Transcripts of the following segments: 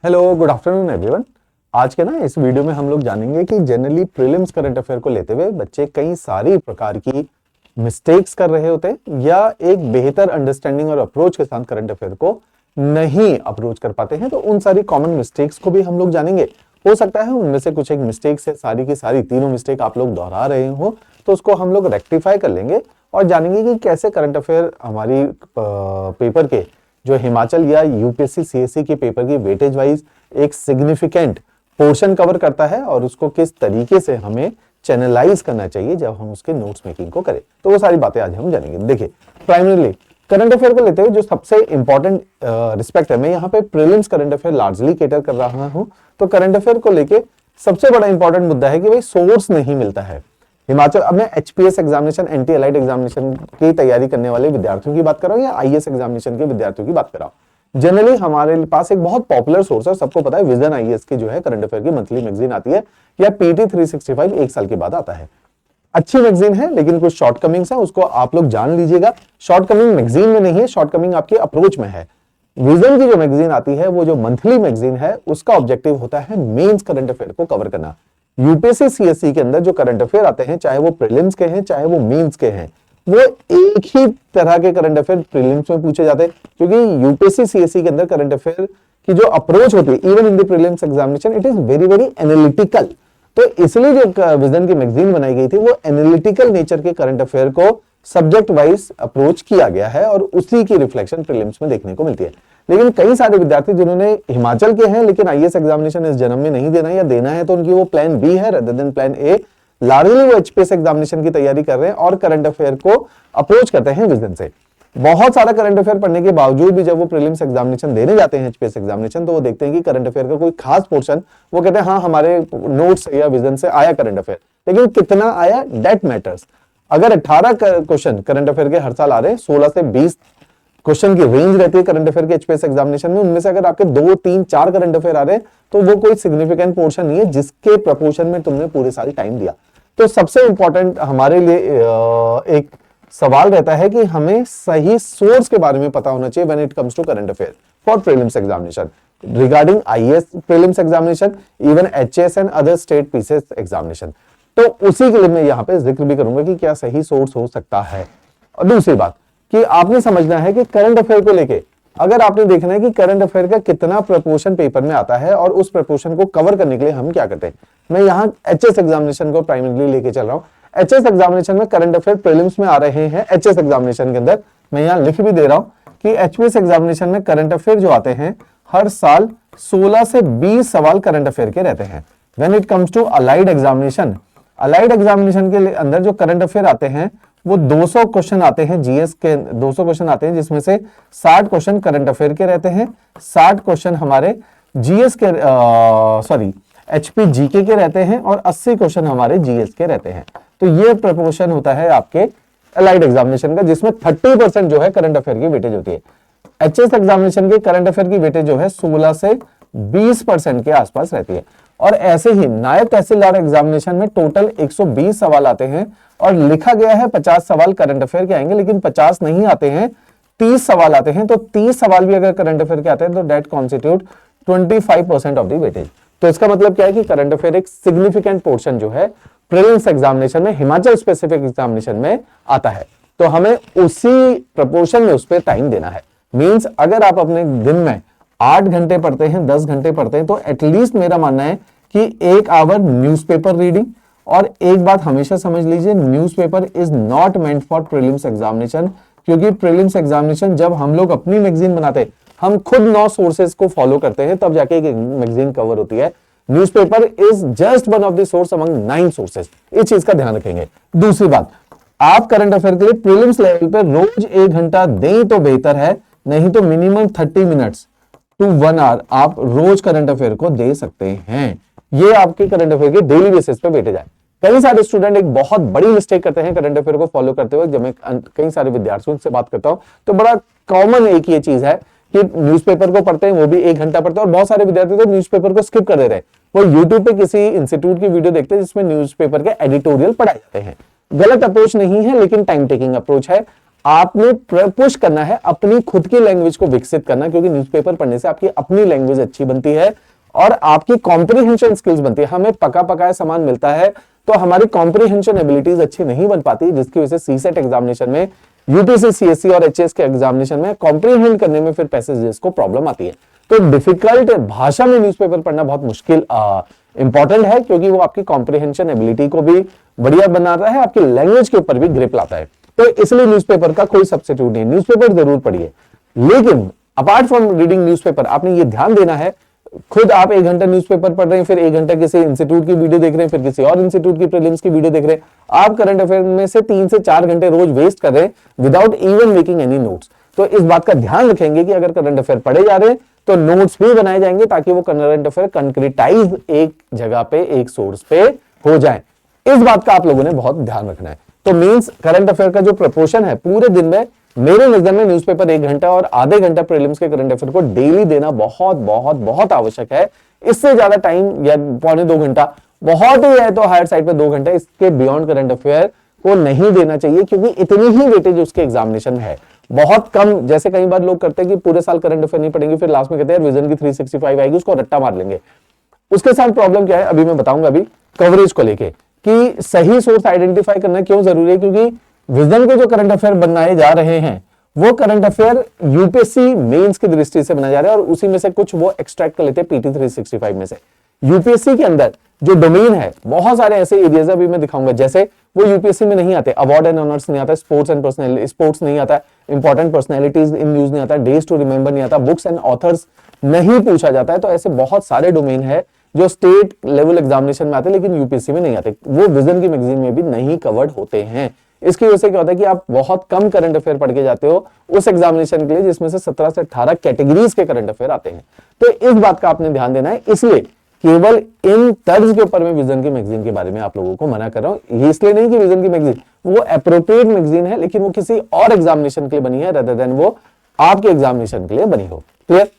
Hello, good afternoon everyone. आज के इस वीडियो में हम लोग जानेंगे कि जनरली प्रीलिम्स करंट अफेयर को लेते हुए बच्चे कई सारी प्रकार की मिस्टेक्स कर रहे होते हैं या एक बेहतर अंडरस्टैंडिंग और अप्रोच के साथ करंट अफेयर को नहीं अप्रोच कर पाते हैं। तो उन सारी कॉमन मिस्टेक्स को भी हम लोग जानेंगे। हो सकता है उनमें से कुछ एक मिस्टेक से सारी की सारी तीनों मिस्टेक आप लोग दोहरा रहे हो, तो उसको हम लोग रेक्टिफाई कर लेंगे और जानेंगे कि कैसे करंट अफेयर हमारी पेपर के जो हिमाचल या यूपीएससी सीएससी के पेपर की वेटेज वाइज एक सिग्निफिकेंट पोर्शन कवर करता है और उसको किस तरीके से हमें चैनलाइज करना चाहिए जब हम उसके नोट्स मेकिंग को करें। तो वो सारी बातें आज हम जानेंगे। देखिए, प्राइमरीली करंट अफेयर को लेते हुए जो सबसे इंपॉर्टेंट रिस्पेक्ट है, मैं यहाँ पे prelims current affair largely cater कर रहा हूँ। तो करंट अफेयर को लेके सबसे बड़ा इंपॉर्टेंट मुद्दा है कि भाई सोर्स नहीं मिलता है। हिमाचल, अब मैं HPS examination, anti allied examination की तैयारी करने वाले विद्यार्थियों की बात कर रहा हूँ या आईएएस एग्जामिनेशन के विद्यार्थियों की बात कर रहा हूँ। जनरली हमारे पास एक बहुत पॉपुलर सोर्स है, सबको पता है, विजन आईएएस की जो है करंट अफेयर की मंथली मैगजीन आती है या पीटी 365 एक साल के बाद आता है। अच्छी मैगजीन है लेकिन कुछ शॉर्टकमिंग्स है, उसको आप लोग जान लीजिएगा। शॉर्टकमिंग मैगजीन में नहीं है, शॉर्टकमिंग आपकी अप्रोच में है। विजन की जो मैगजीन आती है, वो जो मंथली मैगजीन है, उसका ऑब्जेक्टिव होता है मेंस करंट अफेयर को कवर करना। यूपीएससी सीएससी के अंदर जो करंट अफेयर आते हैं, चाहे वो प्रीलिम्स के हैं चाहे वो मेंस के हैं, वो एक ही तरह के करंट अफेयर प्रीलिम्स में पूछे जाते हैं, क्योंकि यूपीएससी सीएससी के अंदर करंट अफेयर की जो अप्रोच होती है, even in the prelims examination, it is very very analytical. तो इसलिए जो विजन की मैगजीन बनाई गई थी, वो एनालिटिकल नेचर के करंट अफेयर को सब्जेक्ट वाइज अप्रोच किया गया है और उसी की रिफ्लेक्शन प्रीलिम्स में देखने को मिलती है। लेकिन कई सारे विद्यार्थी जिन्होंने हिमाचल के हैं लेकिन आईएएस एग्जामिनेशन इस जन्म में नहीं देना या देना है, तो उनकी वो प्लान बी है rather than plan A. Largely वो एचपीएस एग्जामिनेशन की तैयारी कर रहे हैं और करंट अफेयर को अप्रोच करते हैं विजन से। बहुत सारा करंट अफेयर पढ़ने के बावजूद भी जब वो प्रीलिम्स एग्जामिनेशन देने जाते हैं, एचपीएस एग्जामिनेशन, तो वो देखते हैं कि करंट अफेयर का कोई खास पोर्शन, वो कहते हैं हाँ हमारे नोट्स या विजन से आया करंट अफेयर, लेकिन कितना आया दैट मैटर्स। अगर 18 क्वेश्चन करंट अफेयर के हर साल आ रहे हैं, 16 से 20 क्वेश्चन की रेंज रहती है करंट अफेयर के एचपीएस एग्जामिनेशन में, उनमें से अगर आपके 2, 3, 4 करंट अफेयर आ रहे हैं, तो वो कोई सिग्निफिकेंट पोर्शन नहीं है जिसके प्रपोर्शन में तुमने पूरे साल टाइम दिया। तो सबसे इंपॉर्टेंट हमारे लिए एक सवाल रहता है कि हमें सही सोर्स के बारे में पता होना चाहिए when it comes to current affair for prelims examination regarding IAS prelims examination, even HS and other state PCS examination. तो उसी के लिए मैं यहाँ पे जिक्र भी करूंगा कि क्या सही सोर्स हो सकता है। और दूसरी बात कि आपने समझना है कि करंट अफेयर को लेके अगर आपने देखना है कि करंट अफेयर का कितना प्रपोर्शन पेपर में आता है और उस प्रपोर्शन को कवर करने के लिए हम क्या करते हैं, मैं यहाँ एचएस एग्जामिनेशन को प्राइमरीली लेके चल रहा हूँ। एचएस एग्जामिनेशन में करंट अफेयर प्रीलिम्स में आ रहे हैं। एचएस एग्जामिनेशन के अंदर मैं यहाँ लिख भी दे रहा हूँ कि एचपीएस एग्जामिनेशन में करंट अफेयर जो आते हैं, हर साल 16 से 20 सवाल करंट अफेयर के रहते हैं। When it comes to allied examination, allied examination के अंदर जो करंट अफेयर आते हैं, वो 200 क्वेश्चन आते हैं जीएस के, 200 क्वेश्चन आते हैं, जिसमें से 60 क्वेश्चन करंट अफेयर के रहते हैं, 60 क्वेश्चन हमारे जीएस के एचपी जीके के रहते हैं और 80 क्वेश्चन हमारे जीएस के रहते हैं। तो ये प्रपोर्शन होता है आपके अलाइड एग्जामिनेशन का, जिसमें 30% जो है करंट अफेयर की वेटेज होती है। एचएस एग्जामिनेशन के करंट अफेयर की वेटेज जो है 16 से 20% के आसपास रहती है। और ऐसे ही नायब तहसीलदार एग्जामिनेशन में टोटल 120 सवाल आते हैं और लिखा गया है 50 सवाल करंट अफेयर के आएंगे, लेकिन 50 नहीं आते हैं, 30 सवाल आते हैं। तो 30 सवाल भी अगर करंट अफेयर के आते हैं तो that constitute 25% of the weightage. तो इसका मतलब क्या है कि करंट अफेयर एक सिग्निफिकेंट पोर्शन जो है प्रीलिम्स एग्जामिनेशन में, हिमाचल स्पेसिफिक एग्जामिनेशन में आता है। तो हमें उसी प्रपोर्शन में उस पर टाइम देना है। मीन्स अगर आप अपने दिन में 8 घंटे पढ़ते हैं, 10 घंटे पढ़ते हैं, तो एटलीस्ट मेरा मानना है कि 1 आवर न्यूज़पेपर रीडिंग। और एक बात हमेशा समझ लीजिए, newspaper is not meant for prelims examination, क्योंकि प्रीलिम्स एग्जामिनेशन जब हम लोग अपनी मैगजीन बनाते हैं, हम खुद 9 सोर्सेज को फॉलो करते हैं, तब जाके एक मैगजीन कवर होती है। Newspaper is just one of the source among 9 sources. इस चीज का ध्यान रखेंगे। दूसरी बात, आप करंट अफेयर के लिए प्रीलिम्स लेवल पे रोज 1 घंटा दें तो बेहतर है, नहीं तो मिनिमम 30 मिनट्स टू 1 आवर आप रोज करंट अफेयर को दे सकते हैं। ये आपके करंट अफेयर के डेली बेसिस पे बैठे जाए। कई सारे स्टूडेंट एक बहुत बड़ी मिस्टेक करते हैं करंट अफेयर को फॉलो करते हुए। जब मैं कई सारे विद्यार्थियों से बात करता हूं तो बड़ा कॉमन एक ये चीज है कि न्यूज़पेपर को पढ़ते हैं, वो भी 1 घंटा पढ़ते हैं, और बहुत सारे विद्यार्थी तो न्यूज़पेपर को स्किप कर देते हैं। वो यूट्यूब पे किसी इंस्टीट्यूट की वीडियो देखते हैं जिसमें न्यूज़पेपर के एडिटोरियल पढ़ाए जाते हैं। गलत अप्रोच नहीं है, लेकिन टाइम टेकिंग अप्रोच है। आपने पुश करना है अपनी खुद की लैंग्वेज को विकसित करना, क्योंकि न्यूज़पेपर पढ़ने से आपकी अपनी लैंग्वेज अच्छी बनती है और आपकी कॉम्प्रिहेंशन स्किल्स बनती है। हमें पका पकाया सामान मिलता है तो हमारी कॉम्प्रिहेंशन एबिलिटीज अच्छी नहीं बन पाती, जिसकी वजह से सीसेट एग्जामिनेशन में, यूपीएससी सीएससी और एचएस के एग्जामिनेशन में कॉम्प्रिहेंड करने में फिर पैसेजेस को प्रॉब्लम आती है। तो डिफिकल्ट भाषा में न्यूज़पेपर पढ़ना बहुत मुश्किल इंपॉर्टेंट है, क्योंकि वो आपकी कॉम्प्रिहेंशन एबिलिटी को भी बढ़िया बनाता है, आपकी लैंग्वेज के ऊपर भी ग्रिप लाता है। तो इसलिए न्यूज़पेपर का कोई सब्स्टिट्यूट नहीं, न्यूज़पेपर जरूर पढ़िए, लेकिन अपार्ट फ्रॉम रीडिंग न्यूज़पेपर आपने ये ध्यान देना है, खुद आप 1 घंटा न्यूज़पेपर पढ़ रहे हैं, फिर 1 घंटा किसी इंस्टीट्यूट की वीडियो देख रहे हैं, फिर किसी और इंस्टीट्यूट की प्रीलिम्स की वीडियो देख रहे हैं, आप करंट अफेयर में से 3 से 4 घंटे रोज वेस्ट कर रहे हैं without even making any notes. तो इस बात का ध्यान रखेंगे कि अगर करंट अफेयर पढ़े जा रहे हैं तो नोट्स भी बनाए जाएंगे, ताकि वो करंट अफेयर कंक्रीटाइज एक जगह पे, एक सोर्स पे हो जाए। इस बात का आप लोगों ने बहुत ध्यान रखना है। तो मींस करंट अफेयर का जो प्रपोर्शन है पूरे दिन में, मेरे नजर में न्यूज़पेपर 1 घंटा और आधे घंटा प्रीलिम्स के करंट अफेयर को डेली देना बहुत बहुत बहुत आवश्यक है। इससे ज्यादा टाइम या 1.25 घंटा बहुत ही है तो हायर साइड पे 2 घंटे, इसके बियॉन्ड करंट अफेयर को नहीं देना चाहिए, क्योंकि इतनी ही वेटेज उसके एग्जामिनेशन में है। बहुत कम, जैसे कई बार लोग करते हैं कि पूरे साल करंट अफेयर नहीं पढ़ेंगे, फिर लास्ट में कहते हैं विजन की 365 आएगी, उसको रट्टा मार लेंगे। उसके साथ प्रॉब्लम क्या है अभी मैं बताऊंगा, अभी कवरेज को लेके कि सही सोर्स आइडेंटिफाई करना क्यों जरूरी है, क्योंकि विजन के जो करंट अफेयर बनाए जा रहे हैं वो करंट अफेयर यूपीएससी मेंस की दृष्टि से बनाए जा रहे हैं, और उसी में से कुछ वो एक्सट्रैक्ट कर लेते हैं पीटी 365 में से। यूपीएससी के अंदर जो डोमेन है, बहुत सारे ऐसे एरियाज अभी मैं दिखाऊंगा, जैसे वो यूपीएससी में नहीं आते, अवार्ड एंड ऑनर्स नहीं आता, स्पोर्ट्स नहीं आता, इंपॉर्टेंट पर्सनैलिटीज इन न्यूज नहीं आता, डेज टू रिमेंबर नहीं आता, बुक्स एंड ऑथर्स नहीं पूछा जाता है। तो ऐसे बहुत सारे डोमेन है जो स्टेट लेवल एग्जामिनेशन में आते हैं लेकिन यूपीएससी में नहीं आते, वो विजन की मैगजीन में भी नहीं कवर्ड होते हैं। इसकी वजह से क्या होता है कि आप बहुत कम करंट अफेयर पढ़ के जाते हो उस एग्जामिनेशन के लिए जिसमें से 17 से 18 कैटेगरीज के करंट अफेयर आते हैं। तो इस बात का आपने ध्यान देना है, इसलिए केवल इन तर्ज के ऊपर मैं विजन की मैगजीन के बारे में आप लोगों को मना कर रहा हूं। ये इसलिए नहीं कि विजन की मैगजीन वो अप्रोप्रिएट मैगजीन है, लेकिन वो किसी और एग्जामिनेशन के लिए बनी है रेदर देन वो आपके एग्जामिनेशन के लिए बनी हो। क्लियर?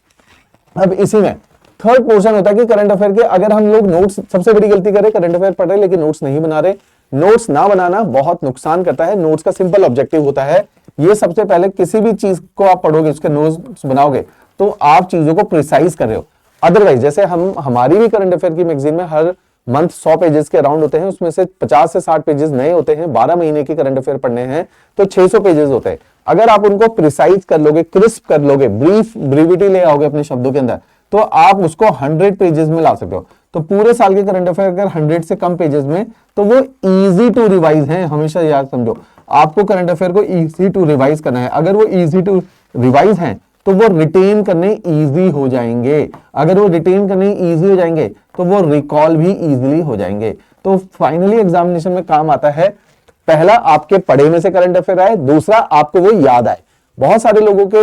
अब इसी में थर्ड पोर्शन होता है कि करंट अफेयर के अगर हम लोग नोट्स, सबसे बड़ी गलती करें, करंट अफेयर पढ़ रहे लेकिन नोट्स नहीं बना रहे। नोट्स ना बनाना बहुत नुकसान करता है। नोट्स का सिंपल ऑब्जेक्टिव होता है, ये सबसे पहले किसी भी चीज को आप पढ़ोगे, उसके नोट्स बनाओगे तो आप चीजों को प्रिसाइज कर रहे हो। अदरवाइज जैसे हमारी भी करंट अफेयर की मैगजीन में हर मंथ 100 पेजेस के अराउंड होते हैं, उसमें से 50 से 60 पेजेस नए होते हैं। 12 महीने के करंट अफेयर पढ़ने हैं तो 600 पेजेस होते हैं। अगर आप उनको प्रिसाइज कर लोगे, क्रिस्प कर लोगे, ब्रीविटी ले आओगे अपने शब्दों के अंदर, तो आप उसको 100 पेजेस में ला सकते हो। तो पूरे साल के करंट अफेयर अगर 100 से कम पेजेस में, तो वो इजी टू रिवाइज है। हमेशा याद समझो, आपको करंट अफेयर को इजी टू रिवाइज करना है। अगर वो इजी टू रिवाइज हैं तो वो रिटेन करने इजी हो जाएंगे। अगर वो रिटेन करने इजी हो जाएंगे तो वो रिकॉल भी इजीली हो जाएंगे। तो फाइनली एग्जामिनेशन में काम आता है, पहला आपके पढ़े में से करंट अफेयर आए, दूसरा आपको वो याद आए। बहुत सारे लोगों के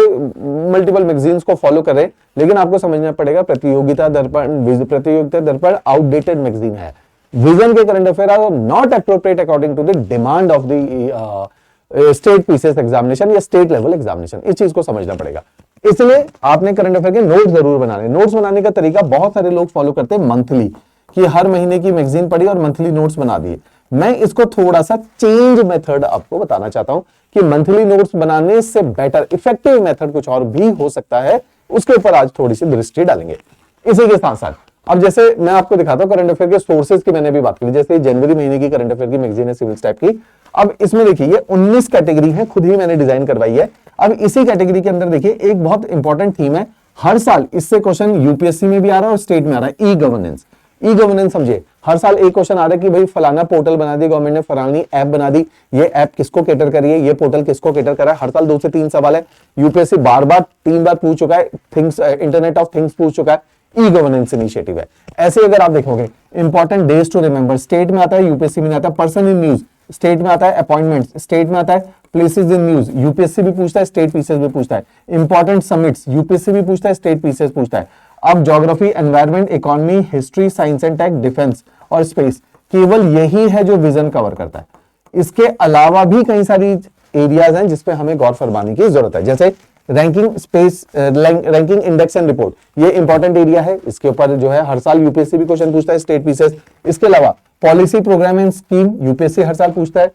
मल्टीपल मैगजीन्स को फॉलो करें, लेकिन आपको समझना पड़ेगा प्रतियोगिता दर्पण आउटडेटेड मैगजीन है। विजन के current affair are not appropriate according to the demand of the state PCS examination या स्टेट लेवल एग्जामिनेशन। इस चीज को समझना पड़ेगा। इसलिए आपने करंट अफेयर के नोट्स जरूर बनाने। नोट्स बनाने का तरीका बहुत सारे लोग फॉलो करते हैं मंथली, कि हर महीने की मैगजीन पढ़ी और मंथली नोट्स बना दिए। मैं इसको थोड़ा सा चेंज मेथड आपको बताना चाहता हूं कि मंथली नोट्स बनाने से बेटर इफेक्टिव मेथड कुछ और भी हो सकता है। उसके ऊपर आज थोड़ी सी दृष्टि डालेंगे। इसी के साथ साथ अब जैसे मैं आपको दिखाता हूं करंट अफेयर के सोर्सेज की मैंने भी बात की, जैसे जनवरी महीने की करंट अफेयर की मैगजीन है सिविल टाइप की। अब इसमें देखिए ये 19 कैटेगरी है, खुद ही मैंने डिजाइन करवाई है। अब इसी कैटेगरी के अंदर देखिए एक बहुत इंपॉर्टेंट थीम है, हर साल इससे क्वेश्चन यूपीएससी में भी आ रहा है और स्टेट में आ रहा है, ई गवर्नेंस। ई गवर्नेंस समझिए, हर साल एक क्वेश्चन आ रहा है कि भाई फलाना पोर्टल बना दी गवर्नमेंट ने, फलानी ऐप बना दी, ये ऐप किसको कैटर कर रही है, ये पोर्टल किसको कैटर कर रहा है। हर साल 2 से 3 सवाल है। यूपीएससी बार बार 3 बार पूछ चुका है, थिंग्स इंटरनेट ऑफ थिंग्स पूछ चुका है, ई गवर्नेंस इनिशिएटिव है। ऐसे अगर आप देखोगे important days to remember state में आता है, यूपीएससी में आता है। पर्सन इन न्यूज स्टेट में आता है, अपॉइंटमेंट्स स्टेट में आता है, प्लेसेस इन न्यूज यूपीएससी भी पूछता है, स्टेट पीसीएस भी पूछता है। इंपॉर्टेंट समिट्स यूपीएससी भी पूछता है, स्टेट पीसीएस पूछता है। अब geography, environment, economy, history, science and tech, defence और स्पेस, केवल यही है जो विजन कवर करता है। इसके अलावा भी कई सारी एरियाज हैं जिसपे हमें गौर फरमाने की जरूरत है, जैसे ranking space, ranking index and report, ये इंपॉर्टेंट एरिया है। इसके ऊपर जो है हर साल यूपीएससी भी क्वेश्चन पूछता है, स्टेट पीसीएस। इसके अलावा policy, programme and scheme UPSC हर साल पूछता है,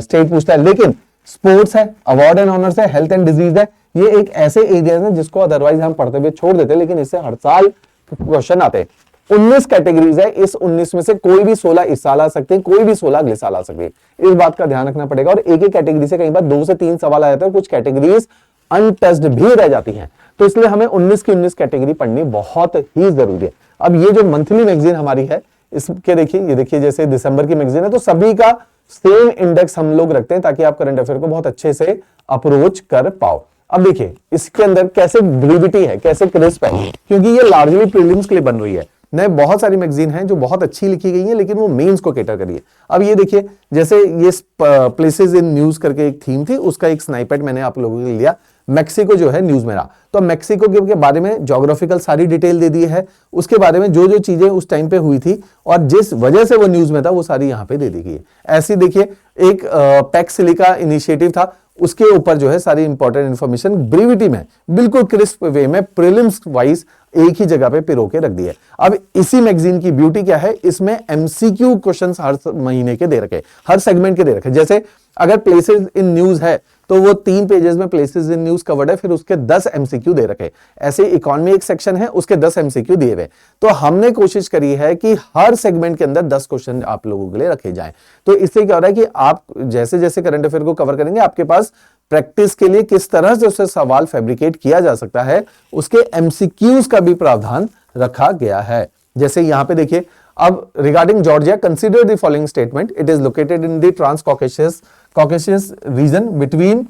स्टेट पूछता है। लेकिन स्पोर्ट्स है, अवार्ड एंड ऑनर्स है, हेल्थ एंड डिजीज है। ये एक ऐसे एरियाज हैं जिसको अदरवाइज हम पढ़ते हुए छोड़ देते हैं, लेकिन इससे हर साल क्वेश्चन आते हैं। 19 कैटेगरीज है, इस 19 में से कोई भी 16 इस साल आ सकते हैं, कोई भी 16 अगले साल आ सकते हैं। इस बात का ध्यान रखना पड़ेगा। और एक एक कैटेगरी से कई बार 2 से 3 सवाल आ जाते हैं, कुछ कैटेगरीज अनटच्ड भी रह जाती हैं, तो इसलिए हमें 19 की 19 कैटेगरी पढ़नी बहुत ही जरूरी है। अब ये जो मंथली मैगजीन हमारी है, इसके देखिए, ये देखिए जैसे दिसंबर की मैगजीन है, तो सभी का सेम इंडेक्स हम लोग रखते हैं ताकि आप करंट अफेयर को बहुत अच्छे से अप्रोच कर पाओ। अब देखिए इसके अंदर कैसे ब्रीविटी है, कैसे क्रिस्प है, क्योंकि ये लार्जली प्रीलिम्स के लिए बन रही है। नए बहुत सारी मैगजीन हैं जो बहुत अच्छी लिखी गई हैं, लेकिन वो मेंस को कैटर करिए। अब ये देखिए, जैसे ये प्लेसेस इन न्यूज करके एक थीम थी, उसका एक स्नाइपेट मैंने आप लोगों के लिए लिया। मैक्सिको जो है न्यूज में रहा, तो मैक्सिको के बारे में ज्योग्राफिकल सारी डिटेल दे दी है, उसके बारे में जो जो चीजें उस टाइम पे हुई थी और जिस वजह से वो न्यूज में था, वो सारी यहां पे दे दी गई है। ऐसी देखिए एक पैक्स सिलिका इनिशिएटिव था, उसके ऊपर जो है सारी इंपॉर्टेंट इंफॉर्मेशन ब्रीविटी में बिल्कुल क्रिस्प वे में प्रीलिम्स वाइज एक ही जगह पे पिरो के रख दी है। अब इसी मैगजीन की ब्यूटी क्या है, इसमें एमसीक्यू क्वेश्चंस हर महीने के दे रखे, हर सेगमेंट के दे रखे। जैसे अगर प्लेसेस इन न्यूज है तो वो 3 पेजेस में प्लेसेस इन न्यूज कवर्ड है, फिर उसके 10 एमसीक्यू दे रखे। ऐसे इकोनॉमी एक सेक्शन है, उसके 10 एमसीक्यू दिए हुए। तो हमने कोशिश करी है कि हर सेगमेंट के अंदर 10 क्वेश्चन आप लोगों के लिए रखे जाएं। तो इससे क्या हो रहा है कि आप जैसे जैसे करंट अफेयर को कवर करेंगे, आपके पास प्रैक्टिस के लिए किस तरह से उससे सवाल फैब्रिकेट किया जा सकता है, उसके एमसीक्यूज का भी प्रावधान रखा गया है। जैसे यहां पे देखिए, अब regarding Georgia, consider the following statement, it is located in the trans Caucasus region between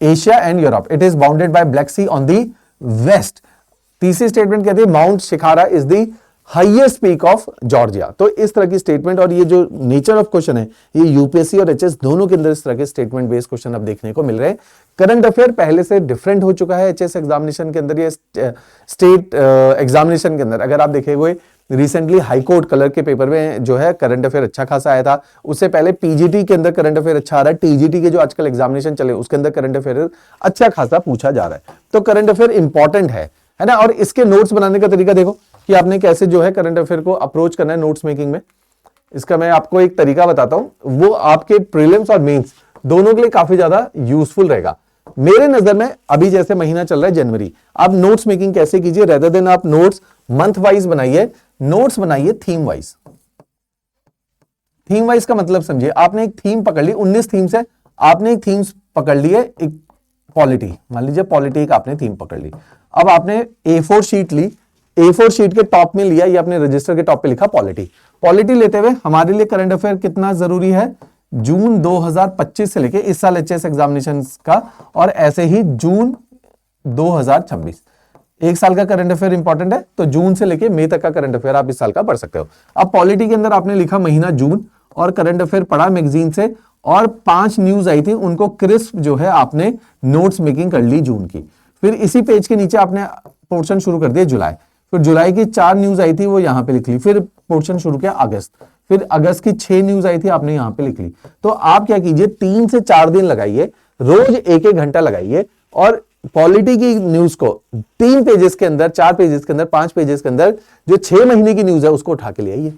Asia and Europe, it is bounded by Black Sea on the west. तीसरी स्टेटमेंट कहती है Mount Shkhara is the highest peak of Georgia. तो इस तरह की statement, और ये जो नेचर ऑफ क्वेश्चन है, ये यूपीएससी और एचएस दोनों के अंदर इस तरह के स्टेटमेंट बेस्ड क्वेश्चन अब देखने को मिल रहे हैं। करंट अफेयर पहले से डिफरेंट हो चुका है एचएस एग्जामिनेशन के अंदर, ये स्टेट एग्जामिनेशन के अंदर। अगर आप देखे हुए रिसेंटली हाईकोर्ट कलर के पेपर में जो है करंट अफेयर अच्छा खासा आया था, उससे पहले पीजीटी के अंदर करंट अफेयर अच्छा आ रहा है, टीजीटी के जो आजकल एग्जामिनेशन चले उसके अंदर करंट अफेयर अच्छा खासा पूछा जा रहा है। तो करंट अफेयर इंपॉर्टेंट है ना। और इसके नोट्स बनाने का तरीका देखो कि आपने कैसे जो है करंट अफेयर को अप्रोच करना है नोट्स मेकिंग में। इसका मैं आपको एक तरीका बताता हूं, वो आपके प्रीलिम्स और मेंस दोनों के लिए काफी ज्यादा यूजफुल रहेगा। मेरे नजर में अभी जैसे महीना चल रहा है जनवरी, आप नोट्स मेकिंग कैसे कीजिए, रेदर देन आप नोट्स मंथ वाइज बनाइए, नोट्स बनाइए थीम वाइज। थीम वाइज का मतलब समझिए, आपने एक थीम पकड़ ली, 19 थीम से आपने एक थीम पकड़ ली है, एक पॉलिटी, मान लीजिए पॉलिटी का आपने थीम पकड़ ली। अब आपने A4 शीट ली, A4 शीट के टॉप में लिया, ये अपने रजिस्टर के टॉप पे लिखा पॉलिटी। पॉलिटी लेते हुए हमारे लिए करंट अफेयर कितना जरूरी है, जून 2025 से लेके इस साल एचएस एग्जामिनेशन का, और ऐसे ही जून 2026 एक साल का करंट अफेयर इंपॉर्टेंट है, तो जून से लेके मई तक का करंट अफेयर आप इस साल का पढ़ सकते हो। अब पॉलिटी के अंदर आपने लिखा महीना जून, और करंट अफेयर पढ़ा मैगजीन से, और 5 न्यूज आई थी, उनको क्रिस्प जो है आपने नोट्स मेकिंग कर ली जून की। फिर इसी पेज के नीचे आपने पोर्शन शुरू कर दिया जुलाई, फिर जुलाई की 4 न्यूज आई थी, वो यहां पे लिख ली। फिर पोर्शन शुरू किया अगस्त, फिर अगस्त की 6 न्यूज आई थी, आपने यहां पे लिख ली। तो आप क्या कीजिए, 3 से 4 दिन लगाइए, रोज 1-1 घंटा लगाइए, और पॉलिटी की न्यूज को 3 पेजेस के अंदर, 4 पेजेस के अंदर, 5 पेजेस के अंदर जो 6 महीने की न्यूज है उसको उठा के ले आइए।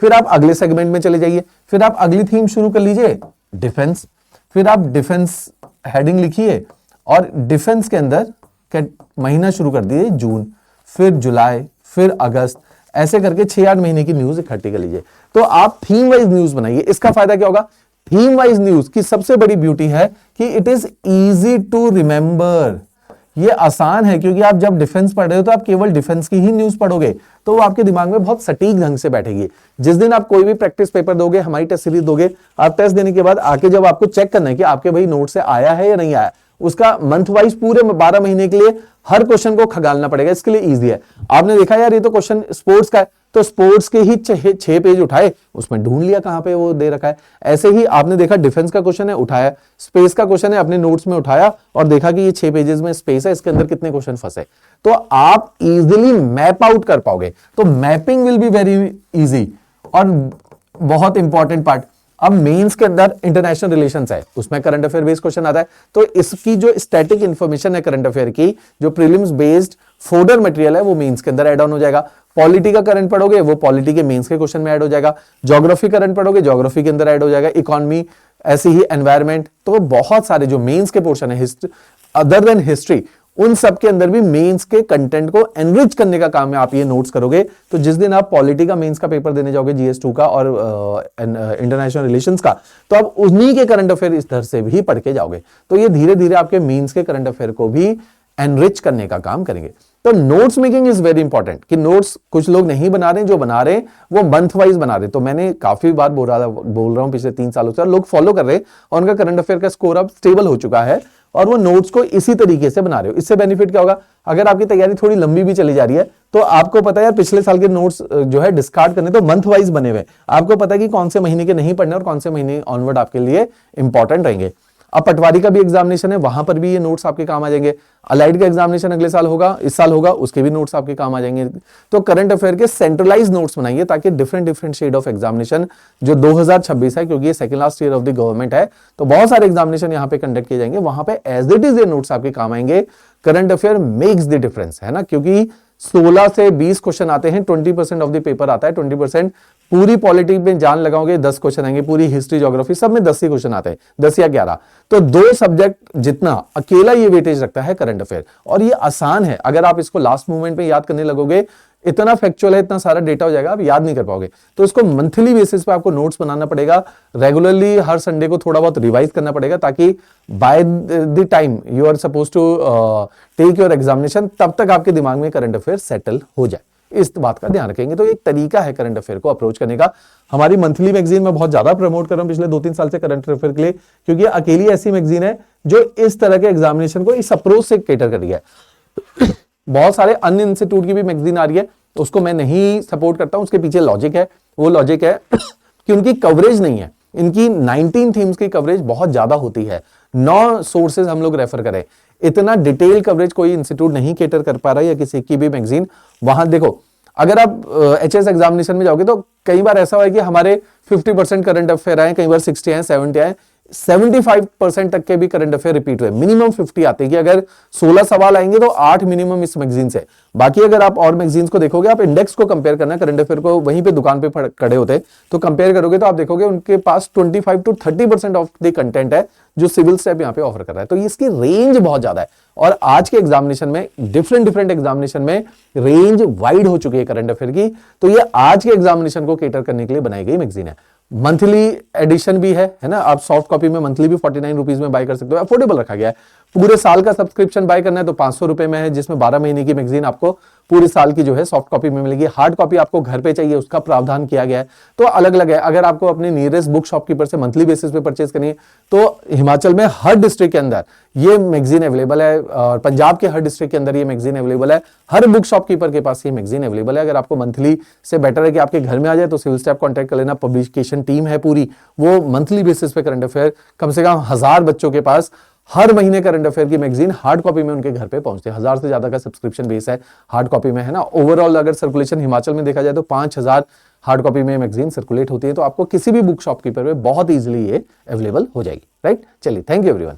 फिर आप अगले सेगमेंट में चले जाइए, फिर आप अगली थीम शुरू कर लीजिए डिफेंस, फिर आप डिफेंस हेडिंग लिखिए, और डिफेंस के अंदर महीना शुरू कर दीजिए जून, फिर जुलाई, फिर अगस्त, ऐसे करके 6-8 महीने की न्यूज इकट्ठी कर लीजिए। तो आप थीम वाइज न्यूज बनाइए। इसका फायदा क्या होगा, थीम वाइज न्यूज की सबसे बड़ी ब्यूटी है कि it is easy to remember. ये आसान है, क्योंकि आप जब डिफेंस पढ़ रहे हो तो आप केवल डिफेंस की ही न्यूज पढ़ोगे, तो वो आपके दिमाग में बहुत सटीक ढंग से बैठेगी। जिस दिन आप कोई भी प्रैक्टिस पेपर दोगे, हमारी टेस्ट सीरीज दोगे, आप टेस्ट देने के बाद आके जब आपको चेक करना है कि आपके भाई नोट से आया है या नहीं आया, उसका मंथ वाइज पूरे 12 महीने के लिए हर क्वेश्चन को खगालना पड़ेगा। इसके लिए इजी है। आपने देखा यार ये तो क्वेश्चन स्पोर्ट्स का है, तो स्पोर्ट्स के ही 6 पेज उठाए, उसमें ढूंढ लिया कहां पे वो दे रखा है। ऐसे ही आपने देखा डिफेंस का क्वेश्चन है, उठाया, स्पेस का क्वेश्चन है, अपने नोट्स में उठाया और देखा कि ये 6 पेजेस में स्पेस है, इसके अंदर कितने क्वेश्चन फंसे, तो आप इजीली मैप आउट कर पाओगे। तो mapping will be very easy. और बहुत इंपॉर्टेंट पार्ट, अब मेंस के अंदर इंटरनेशनल रिलेशंस है, उसमें करंट अफेयर बेस्ड क्वेश्चन आता है, तो इसकी जो स्टैटिक इंफॉर्मेशन है करंट अफेयर की, जो प्रीलिम्स बेस्ड फोल्डर मटेरियल है, वो मेंस के अंदर ऐड ऑन हो जाएगा। पॉलिटी का करंट पढ़ोगे, वो पॉलिटी के मेंस के क्वेश्चन में ऐड हो जाएगा। ज्योग्राफी करंट पढ़ोगे, ज्योग्राफी के अंदर ऐड हो जाएगा। इकोनॉमी ऐसे ही एनवायरमेंट, तो बहुत सारे जो मेंस के पोर्शन है अदर देन हिस्ट्री, उन सब के अंदर भी मेंस के कंटेंट को एनरिच करने का काम है। आप ये नोट्स करोगे तो जिस दिन आप पॉलिटी का मेंस का पेपर देने जाओगे, GS2 का और इंटरनेशनल रिलेशंस का, तो आप उन्हीं के करंट अफेयर इस तरह से भी पढ़ के जाओगे। तो ये धीरे धीरे आपके मेंस के करंट अफेयर को भी एनरिच करने का काम करेंगे। तो notes making is very important, कि नोट्स कुछ लोग नहीं बना रहे, जो बना रहे वो मंथ वाइज बना रहे। तो मैंने काफी बार बोल रहा हूं पिछले 3 सालों से, लोग फॉलो कर रहे और उनका करंट अफेयर का स्कोर अब स्टेबल हो चुका है और वो नोट्स को इसी तरीके से बना रहे हो। इससे बेनिफिट क्या होगा, अगर आपकी तैयारी थोड़ी लंबी भी चली जा रही है तो आपको पता है यार पिछले साल के नोट्स जो है डिस्कार्ड करने, तो मंथ वाइज बने हुए, आपको पता है कि कौन से महीने के नहीं पढ़ने और कौन से महीने ऑनवर्ड आपके लिए इंपॉर्टेंट रहेंगे। अब पटवारी का भी एग्जामिनेशन है, वहां पर भी ये नोट्स आपके काम आ जाएंगे। अलाइड का एग्जामिनेशन अगले साल होगा, इस साल होगा, उसके भी नोट्स आपके काम आ जाएंगे। तो करंट अफेयर के सेंट्रलाइज नोट्स बनाइए ताकि डिफरेंट शेड ऑफ एग्जामिनेशन जो 2026 है, क्योंकि ये second last year of the government है, तो बहुत सारे एग्जामिनेशन यहाँ पे कंडक्ट किए जाएंगे, वहां पे एज इट इज ये नोट्स आपके काम आएंगे। Current affair makes the difference, है ना, क्योंकि 16 से 20 क्वेश्चन आते हैं, 20% ऑफ द पेपर आता है, 20%। पूरी पॉलिटी में जान लगाओगे 10 क्वेश्चन आएंगे, पूरी हिस्ट्री ज्योग्राफी सब में 10 ही क्वेश्चन आते हैं, 10 या 11। तो 2 सब्जेक्ट जितना अकेला ये वेटेज रखता है करंट अफेयर, और ये आसान है। अगर आप इसको लास्ट मोमेंट में याद करने लगोगे, इतना फैक्चुअल है, इतना सारा डेटा हो जाएगा, आप याद नहीं कर पाओगे। तो इसको मंथली बेसिस पे आपको नोट्स बनाना पड़ेगा, रेगुलरली हर संडे को थोड़ा बहुत रिवाइज करना पड़ेगा, ताकि by the time you are suppose to take your examination, तब तक आपके दिमाग में करंट अफेयर सेटल हो जाए। इस बात का ध्यान रखेंगे। तो एक तरीका है करंट अफेयर को अप्रोच करने का। हमारी मंथली मैगजीन में बहुत ज्यादा प्रमोट कर रहा हूं पिछले 2-3 साल से करंट अफेयर के लिए, क्योंकि अकेली ऐसी मैगजीन है जो इस तरह के एग्जामिनेशन को इस अप्रोच से केटर कर रही है। बहुत सारे अन्य इंस्टीट्यूट की भी मैगजीन आ रही है, उसको मैं नहीं सपोर्ट करता हूं। उसके पीछे लॉजिक है, वो लॉजिक है कि उनकी कवरेज नहीं है। इनकी 19 थीम्स की कवरेज बहुत ज्यादा होती है, 9 सोर्सेज हम लोग रेफर करें, इतना डिटेल कवरेज कोई इंस्टीट्यूट नहीं केटर कर पा रहा है, या किसी की भी मैगजीन। वहां देखो, अगर आप HS एग्जामिनेशन में जाओगे तो कई बार ऐसा है कि हमारे 50% करंट अफेयर आए, कई बार 60 आए, 70 आए, 75% तक के भी करंट अफेयर रिपीट हुए। मिनिमम 50 आते हैं कि अगर 16 सवाल आएंगे तो 8 मिनिमम इस मैगजीन से। बाकी अगर आप और मैगजीन्स को देखोगे, आप इंडेक्स को कंपेयर करना, करंट अफेयर को वहीं पे दुकान पे खड़े होते हैं तो कंपेयर करोगे तो आप देखोगे उनके पास 25 to 30% ऑफ द कंटेंट है जो सिविल स्टेप यहाँ पे ऑफर कर रहा है। तो इसकी रेंज बहुत ज्यादा है, और आज के एग्जामिनेशन में डिफरेंट एग्जामिनेशन में रेंज वाइड हो चुकी है करंट अफेयर की। तो ये आज के एग्जामिनेशन को केटर करने के लिए बनाई गई मैगजीन है। मंथली एडिशन भी है ना, आप सॉफ्ट कॉपी में मंथली भी 49 रुपीज में बाय कर सकते हो, अफोर्डेबल रखा गया है। पूरे साल का सब्सक्रिप्शन बाय करना है तो 500 रुपए में है, जिसमें 12 महीने की मैगजीन आपको पूरे साल की जो है सॉफ्ट कॉपी में मिलेगी। हार्ड कॉपी आपको घर पे चाहिए, उसका प्रावधान किया गया है, तो अलग अलग है। अगर आपको अपने नियरेस्ट बुक शॉपकीपर से मंथली बेसिस पे परचेज करनी है तो हिमाचल में हर डिस्ट्रिक्ट के अंदर ये मैगजीन अवेलेबल है, और पंजाब के हर डिस्ट्रिक्ट के अंदर ये मैगजीन अवेलेबल है। हर बुक शॉपकीपर के पास ये मैगजीन अवेलेबल है। अगर आपको मंथली से बेटर है कि आपके घर में आ जाए तो सिविल स्टेप कॉन्टैक्ट कर लेना, पब्लिकेशन टीम है पूरी, वो मंथली बेसिस पे करंट अफेयर कम से कम 1000 बच्चों के पास हर महीने करंट अफेयर की मैगजीन हार्ड कॉपी में उनके घर पे पहुंचते हैं। 1000 से ज्यादा का सब्सक्रिप्शन बेस है हार्ड कॉपी में, है ना। ओवरऑल अगर सर्कुलेशन हिमाचल में देखा जाए तो 5000 हार्ड कॉपी में मैगजीन सर्कुलेट होती है, तो आपको किसी भी बुक शॉपकीपर में बहुत इजीली ये अवेलेबल हो जाएगी, राइट। चलिए, थैंक यू एवरीवन।